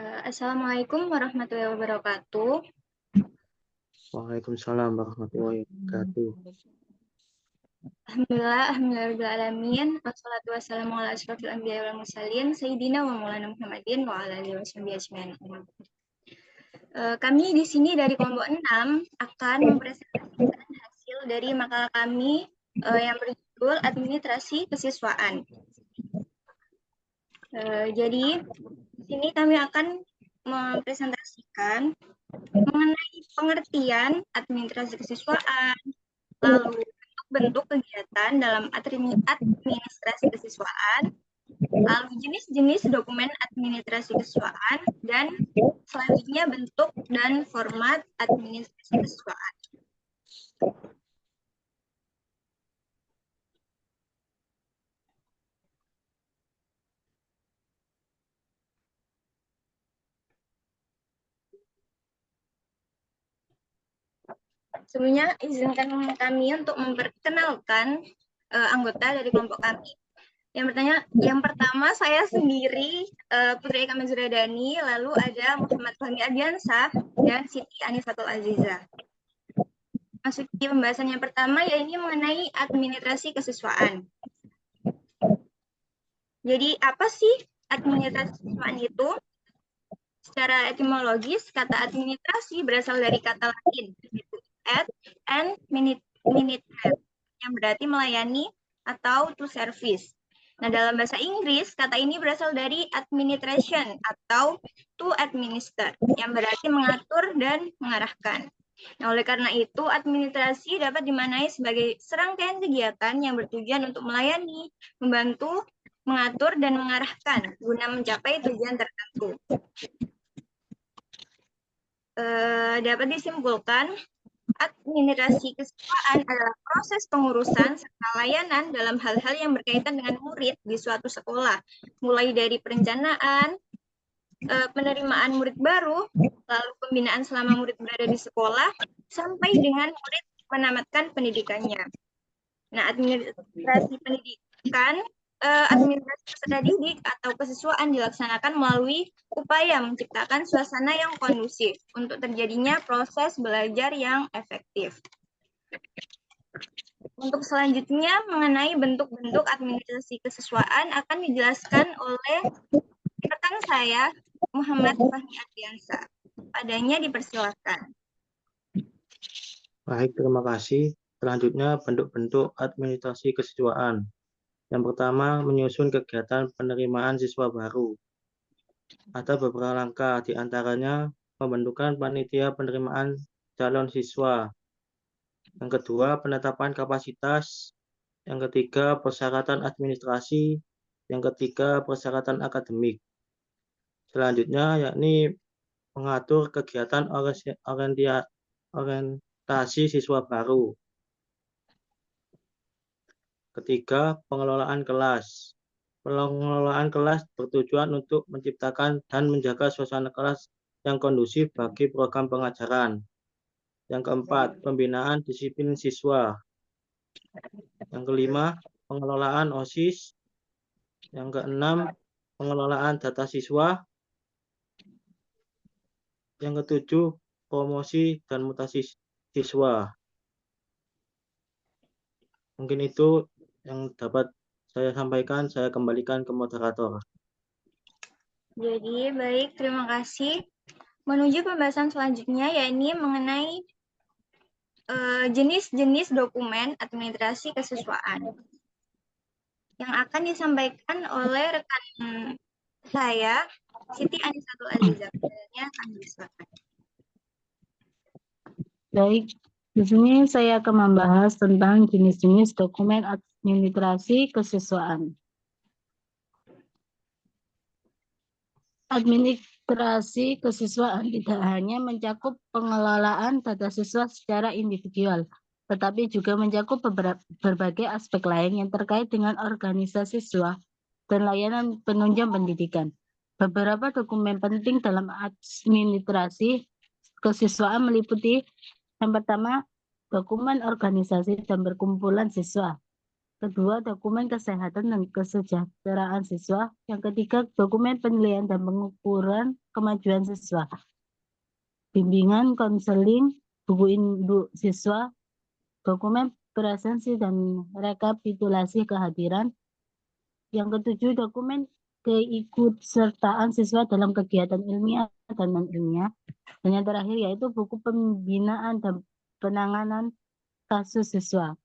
Assalamualaikum warahmatullahi wabarakatuh. Waalaikumsalam warahmatullahi wabarakatuh. Alhamdulillahirrahmanirrahim. Wassalatu wassalamu ala asyrofil anbiya wal mursalin Sayyidina wa maulana Muhammadin wa ala alihi washabihi ajmain. Kami di sini dari kelompok 6 akan mempresentasikan hasil dari makalah kami yang berjudul Administrasi Kesiswaan. Jadi di sini kami akan mempresentasikan mengenai pengertian administrasi kesiswaan, lalu bentuk kegiatan dalam administrasi kesiswaan, lalu jenis-jenis dokumen administrasi kesiswaan, dan selanjutnya bentuk dan format administrasi kesiswaan. Sebelumnya, izinkan kami untuk memperkenalkan anggota dari kelompok kami. Yang pertama saya sendiri, Putri Eka Mazuradani, lalu ada Muhammad Fahmi Adiansah dan Siti Anisatul Aziza. Masuki pembahasan yang pertama, yaitu mengenai administrasi kesiswaan. Jadi apa sih administrasi kesiswaan itu? Secara etimologis, kata administrasi berasal dari kata Latin, yaitu ad and minister, yang berarti melayani atau to service. Nah, dalam bahasa Inggris, kata ini berasal dari administration atau to administer, yang berarti mengatur dan mengarahkan. Nah, oleh karena itu, administrasi dapat dimaknai sebagai serangkaian kegiatan yang bertujuan untuk melayani, membantu, mengatur, dan mengarahkan guna mencapai tujuan tertentu. Dapat disimpulkan, administrasi kesiswaan adalah proses pengurusan serta layanan dalam hal-hal yang berkaitan dengan murid di suatu sekolah, mulai dari perencanaan, penerimaan murid baru, lalu pembinaan selama murid berada di sekolah, sampai dengan murid menamatkan pendidikannya. Nah, administrasi pendidikan, administrasi peserta didik atau kesiswaan dilaksanakan melalui upaya menciptakan suasana yang kondusif untuk terjadinya proses belajar yang efektif. Untuk selanjutnya mengenai bentuk-bentuk administrasi kesiswaan akan dijelaskan oleh rekan saya, Muhammad Fahmi Adiansah. Padanya dipersilakan. Baik, terima kasih. Selanjutnya bentuk-bentuk administrasi kesiswaan. Yang pertama, menyusun kegiatan penerimaan siswa baru. Ada beberapa langkah, di antaranya pembentukan panitia penerimaan calon siswa. Yang kedua, penetapan kapasitas. Yang ketiga, persyaratan administrasi. Yang ketiga, persyaratan akademik. Selanjutnya, yakni mengatur kegiatan orientasi siswa baru. Ketiga, pengelolaan kelas. Pengelolaan kelas bertujuan untuk menciptakan dan menjaga suasana kelas yang kondusif bagi program pengajaran. Yang keempat, pembinaan disiplin siswa. Yang kelima, pengelolaan OSIS. Yang keenam, pengelolaan data siswa. Yang ketujuh, promosi dan mutasi siswa. Mungkin itu yang dapat saya sampaikan. Saya kembalikan ke moderator. Jadi, baik, terima kasih. Menuju pembahasan selanjutnya, yaitu mengenai jenis-jenis dokumen administrasi kesiswaan yang akan disampaikan oleh rekan saya, Siti Anisatul Aziza. Baik, di sini saya akan membahas tentang jenis-jenis dokumen administrasi kesiswaan. Administrasi kesiswaan tidak hanya mencakup pengelolaan data siswa secara individual, tetapi juga mencakup berbagai aspek lain yang terkait dengan organisasi siswa dan layanan penunjang pendidikan. Beberapa dokumen penting dalam administrasi kesiswaan meliputi yang pertama, dokumen organisasi dan perkumpulan siswa. kedua, dokumen kesehatan dan kesejahteraan siswa. Yang ketiga, dokumen penilaian dan pengukuran kemajuan siswa. Bimbingan, konseling, buku induk siswa, dokumen presensi dan rekapitulasi kehadiran. Yang ketujuh, dokumen keikutsertaan siswa dalam kegiatan ilmiah dan non-ilmiah. Dan yang terakhir yaitu buku pembinaan dan penanganan kasus siswa.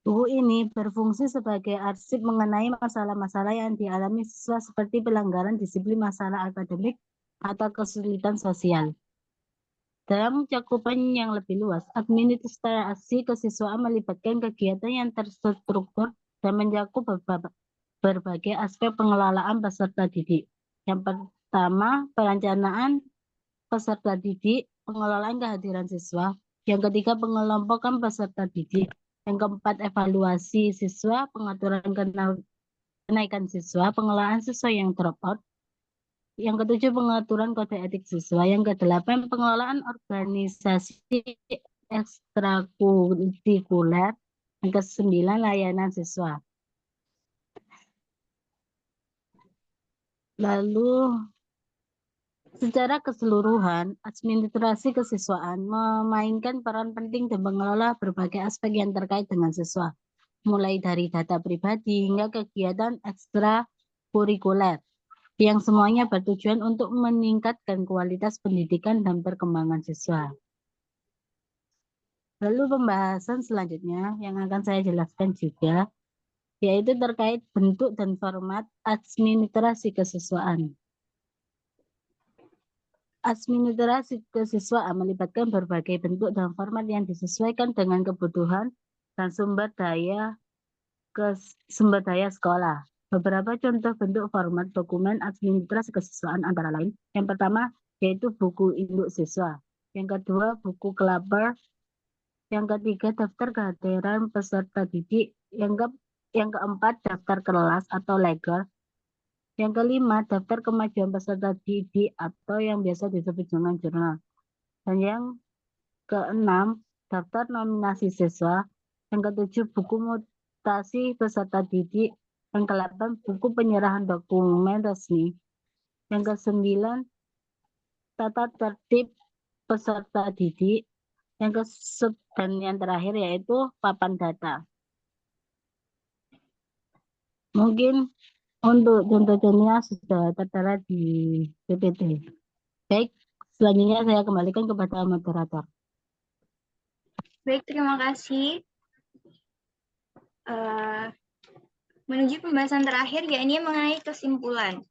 Buku ini berfungsi sebagai arsip mengenai masalah-masalah yang dialami siswa seperti pelanggaran disiplin, masalah akademik, atau kesulitan sosial. Dalam cakupan yang lebih luas, administrasi kesiswaan melibatkan kegiatan yang terstruktur dan mencakup berbagai aspek pengelolaan peserta didik. Yang pertama, perencanaan peserta didik, pengelolaan kehadiran siswa. Yang ketiga, pengelompokan peserta didik. Yang keempat, evaluasi siswa, pengaturan kenaikan siswa, pengelolaan siswa yang drop out. Yang ketujuh, pengaturan kode etik siswa. Yang kedelapan, pengelolaan organisasi ekstrakurikuler. Yang kesembilan, layanan siswa. Lalu, secara keseluruhan, administrasi kesiswaan memainkan peran penting dalam mengelola berbagai aspek yang terkait dengan siswa, mulai dari data pribadi hingga kegiatan ekstrakurikuler, yang semuanya bertujuan untuk meningkatkan kualitas pendidikan dan perkembangan siswa. Lalu pembahasan selanjutnya yang akan saya jelaskan juga, yaitu terkait bentuk dan format administrasi kesiswaan. Administrasi kesiswaan melibatkan berbagai bentuk dan format yang disesuaikan dengan kebutuhan dan sumber daya sekolah. Beberapa contoh bentuk format dokumen administrasi kesiswaan antara lain. Yang pertama yaitu buku induk siswa. Yang kedua buku klaper. Yang ketiga daftar kehadiran peserta didik. Yang keempat daftar kelas atau legal. Yang kelima, daftar kemajuan peserta didik atau yang biasa disebut dengan jurnal. Dan yang keenam, daftar nominasi siswa. Yang ketujuh, buku mutasi peserta didik. Yang kedelapan, buku penyerahan dokumen resmi. Yang kesembilan, tata tertib peserta didik. Dan yang terakhir yaitu papan data. Mungkin untuk contoh-contohnya sudah tertera di PPT. Baik, selanjutnya saya kembalikan kepada moderator. Baik, terima kasih. Menuju pembahasan terakhir, yakni mengenai kesimpulan.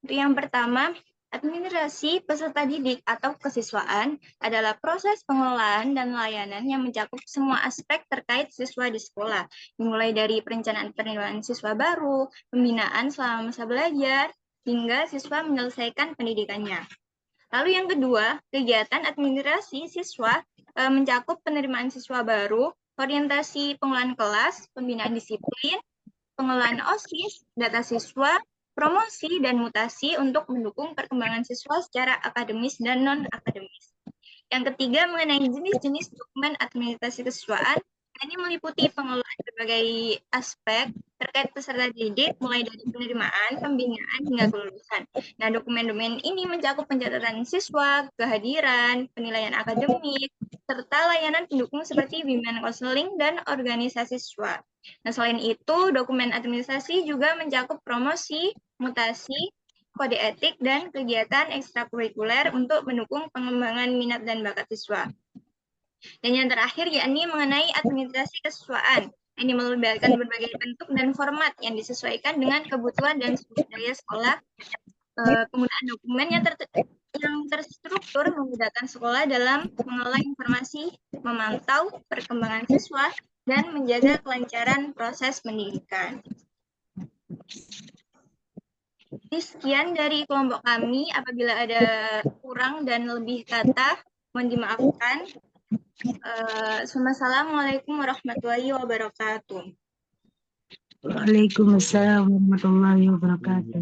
Untuk yang pertama, administrasi peserta didik atau kesiswaan adalah proses pengelolaan dan layanan yang mencakup semua aspek terkait siswa di sekolah, mulai dari perencanaan penerimaan siswa baru, pembinaan selama masa belajar, hingga siswa menyelesaikan pendidikannya. Lalu yang kedua, kegiatan administrasi siswa mencakup penerimaan siswa baru, orientasi pengelolaan kelas, pembinaan disiplin, pengelolaan OSIS, data siswa, promosi dan mutasi untuk mendukung perkembangan siswa secara akademis dan non-akademis. Yang ketiga, mengenai jenis-jenis dokumen administrasi kesiswaan, ini meliputi pengelolaan berbagai aspek terkait peserta didik, mulai dari penerimaan, pembinaan, hingga kelulusan. Nah, dokumen-dokumen ini mencakup pencatatan siswa, kehadiran, penilaian akademik, serta layanan pendukung seperti bimbingan konseling dan organisasi siswa. Nah, selain itu, dokumen administrasi juga mencakup promosi, mutasi, kode etik, dan kegiatan ekstrakurikuler untuk mendukung pengembangan minat dan bakat siswa. Dan yang terakhir, yakni mengenai administrasi kesiswaan. Ini melibatkan berbagai bentuk dan format yang disesuaikan dengan kebutuhan dan sumber daya sekolah. Penggunaan dokumen yang terstruktur memudahkan sekolah dalam mengelola informasi, memantau perkembangan siswa, dan menjaga kelancaran proses pendidikan. Sekian dari kelompok kami. Apabila ada kurang dan lebih kata, mohon dimaafkan. Assalamualaikum warahmatullahi wabarakatuh. Waalaikumsalam warahmatullahi wabarakatuh.